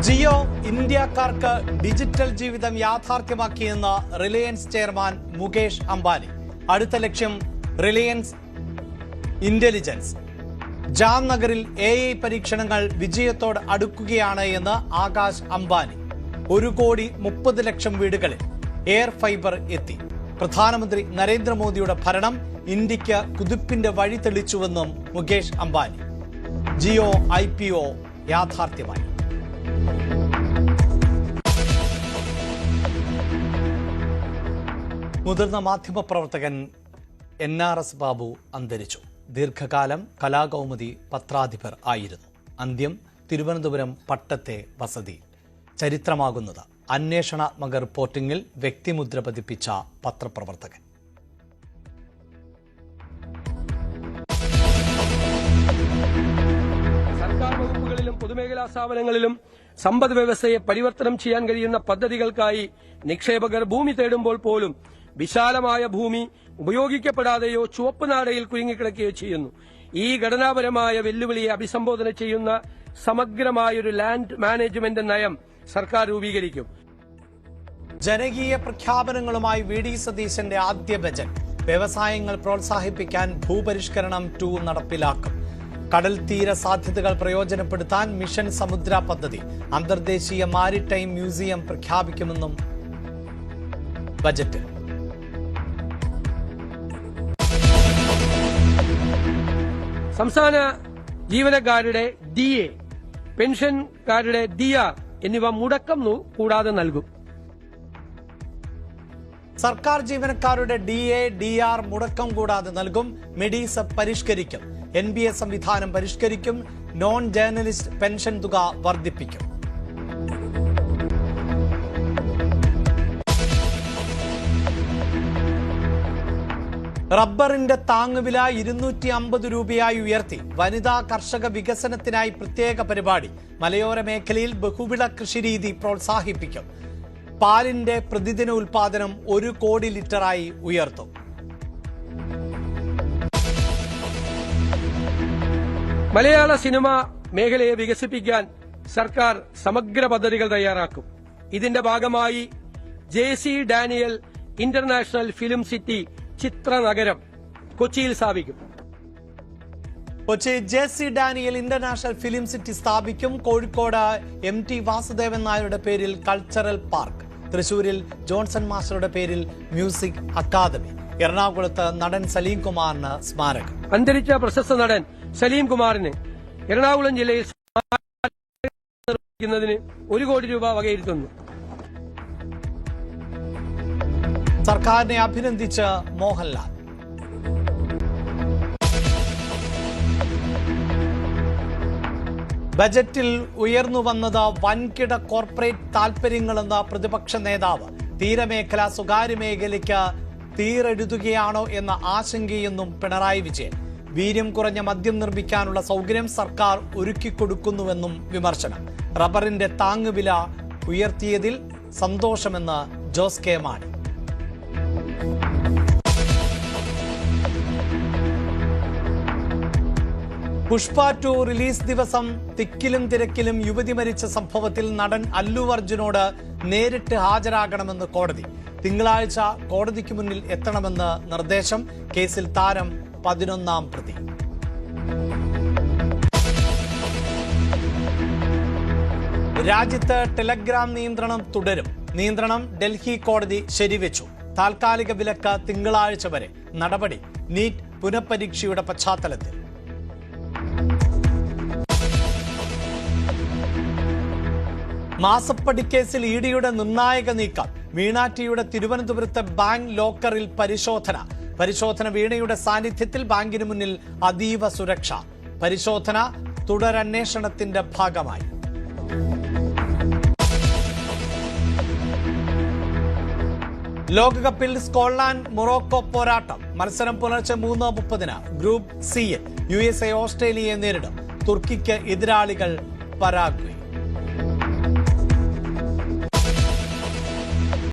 ജിയോ ഇന്ത്യക്കാർക്ക് ഡിജിറ്റൽ ജീവിതം യാഥാർത്ഥ്യമാക്കിയെന്ന് Reliance chairman Mukesh Ambani. അടുത്ത ലക്ഷ്യം റിലയൻസ് ഇന്റലിജൻസ്. ജാംനഗറിൽ AI പരീക്ഷണങ്ങൾ വിജയത്തോട് അടുക്കുകയാണ് എന്ന് ആകാശ് അംബാനി. 1,30,00,000 വീടുകളിൽ എയർ ഫൈബർ എത്തി. പ്രധാനമന്ത്രി നരേന്ദ്രമോദിയുടെ ഭരണം ഇന്ത്യക്ക് കുതിപ്പിന്റെ വഴി തെളിച്ചുവെന്നും മുകേഷ് അംബാനി. ജിയോ IPO യാഥാർത്ഥ്യമായി. മുതിർന്ന മാധ്യമപ്രവർത്തകൻ NRS ബാബു അന്തരിച്ചു. ദീർഘകാലം കലാകൗമുദി പത്രാധിപർ ആയിരുന്നു. അന്ത്യം തിരുവനന്തപുരം പട്ടത്തെ വസതി. ചരിത്രമാകുന്നത് അന്വേഷണാത്മക റിപ്പോർട്ടിംഗിൽ വ്യക്തിമുദ്ര പതിപ്പിച്ച പത്രപ്രവർത്തകൻ. സർക്കാർ വകുപ്പുകളിലും പൊതുമേഖലാ സ്ഥാപനങ്ങളിലും സമ്പദ് വ്യവസ്ഥയെ പരിവർത്തനം ചെയ്യാൻ കഴിയുന്ന പദ്ധതികൾക്കായി നിക്ഷേപകർ ഭൂമി തേടുമ്പോൾ പോലും വിശാലമായ ഭൂമി ഉപയോഗിക്കപ്പെടാതെയോ ചുവപ്പ് നാടയിൽ കുരുങ്ങിക്കിടക്കുകയോ ചെയ്യുന്നു. ഈ ഘടനാപരമായ വെല്ലുവിളിയെ അഭിസംബോധന ചെയ്യുന്ന സമഗ്രമായൊരു ലാൻഡ് മാനേജ്മെന്റ് നയം സർക്കാർ രൂപീകരിക്കും. ജനകീയ പ്രഖ്യാപനങ്ങളുമായി VD സതീശന്റെ ആദ്യ ബജറ്റ്. വ്യവസായങ്ങൾ പ്രോത്സാഹിപ്പിക്കാൻ ഭൂപരിഷ്കരണം 2 നടപ്പിലാക്കും. കടൽ തീര സാധ്യതകൾ പ്രയോജനപ്പെടുത്താൻ മിഷൻ സമുദ്ര പദ്ധതി. അന്തർദേശീയ മാരിടൈം മ്യൂസിയം പ്രഖ്യാപിക്കുമെന്നും ബജറ്റ്. സംസ്ഥാന ജീവനക്കാരുടെ DA, പെൻഷൻകാരുടെ DR എന്നിവ മുടക്കം കൂടാതെ നൽകും. സർക്കാർ ജീവനക്കാരുടെ DA, DR മുടക്കം കൂടാതെ നൽകും. മെഡിസബ് പരിഷ്കരിക്കും. NBA സംവിധാനം പരിഷ്കരിക്കും. നോൺ ജേർണലിസ്റ്റ് പെൻഷൻ തുക വർദ്ധിപ്പിക്കും. റബ്ബറിന്റെ താങ്ങുവില 250 രൂപയായി ഉയർത്തി. വനിതാ കർഷക വികസനത്തിനായി പ്രത്യേക പരിപാടി. മലയോര മേഖലയിൽ ബഹുവിള കൃഷിരീതി പ്രോത്സാഹിപ്പിക്കും. പാലിന്റെ പ്രതിദിന ഉൽപാദനം 1 കോടി ലിറ്ററായി ഉയർത്തും. മലയാള സിനിമ മേഖലയെ വികസിപ്പിക്കാൻ സർക്കാർ സമഗ്ര പദ്ധതികൾ തയ്യാറാക്കും. ഇതിന്റെ ഭാഗമായി JC Daniel international film city ചിത്രനഗരം കൊച്ചിയിൽ സ്ഥാപിക്കും. Kochi JC Daniel international film city സ്ഥാപിക്കും. കോഴിക്കോട് MT വാസുദേവൻ നായരുടെ പേരിൽ കൾച്ചറൽ പാർക്ക്. തൃശൂരിൽ ജോൺസൺ മാസ്റ്ററുടെ പേരിൽ മ്യൂസിക് അക്കാദമി. എറണാകുളത്ത് നടൻ സലീം കുമാറിന് സ്മാരകം. അന്തരിച്ച പ്രശസ്ത നടൻ സലീം കുമാറിന് എറണാകുളം ജില്ലയിൽ നിർമ്മിക്കുന്നതിന് 1 കോടി രൂപ വകയിരുത്തുന്നു. സർക്കാരിനെ അഭിനന്ദിച്ച് മോഹൻലാൽ. ബജറ്റിൽ ഉയർന്നു വന്നത് വൻകിട കോർപ്പറേറ്റ് താൽപര്യങ്ങളെന്ന പ്രതിപക്ഷ നേതാവ്. തീരമേഖല സ്വകാര്യ മേഖലയ്ക്ക് തീരെഴുതുകയാണോ എന്ന ആശങ്കയെന്നും പിണറായി വിജയൻ. വീര്യം കുറഞ്ഞ മദ്യം നിർമ്മിക്കാനുള്ള സൗകര്യം സർക്കാർ ഒരുക്കിക്കൊടുക്കുന്നുവെന്നും വിമർശനം. റബ്ബറിന്റെ താങ്ങുവില ഉയർത്തിയതിൽ സന്തോഷമെന്ന് ജോസ് കെ മാണി. പുഷ്പ 2 റിലീസ് ദിവസം തിക്കിലും തിരക്കിലും യുവതി മരിച്ച സംഭവത്തിൽ നടൻ അല്ലു അർജുനോട് നേരിട്ട് ഹാജരാകണമെന്ന് കോടതി. തിങ്കളാഴ്ച കോടതിക്ക് മുന്നിൽ എത്തണമെന്ന് നിർദ്ദേശം. കേസിൽ താരം 11ാം പ്രതി. രാജ്യത്ത് ടെലഗ്രാം നിയന്ത്രണം തുടരും. നിയന്ത്രണം ഡൽഹി കോടതി ശരിവെച്ചു. താൽക്കാലിക വിലക്ക് തിങ്കളാഴ്ച വരെ. നടപടി നീറ്റ് പുനഃപരീക്ഷയുടെ പശ്ചാത്തലത്തിൽ. മാസപ്പടിക്കേസിൽ EDയുടെ നിർണായക നീക്കം. വീണാറ്റിയുടെ തിരുവനന്തപുരത്തെ ബാങ്ക് ലോക്കറിൽ പരിശോധന വീണയുടെ സാന്നിധ്യത്തിൽ ബാങ്കിന് മുന്നിൽ അതീവ സുരക്ഷ. പരിശോധന തുടരന്വേഷണത്തിന്റെ ഭാഗമായി. ലോകകപ്പിൽ സ്കോട്ട്ലാൻഡ് മൊറോക്കോ പോരാട്ടം. മത്സരം പുലർച്ചെ 3:30. ഗ്രൂപ്പ് C USA ഓസ്ട്രേലിയയെ നേരിടും. തുർക്കിക്ക് എതിരാളികൾ പരാഗ്വേ.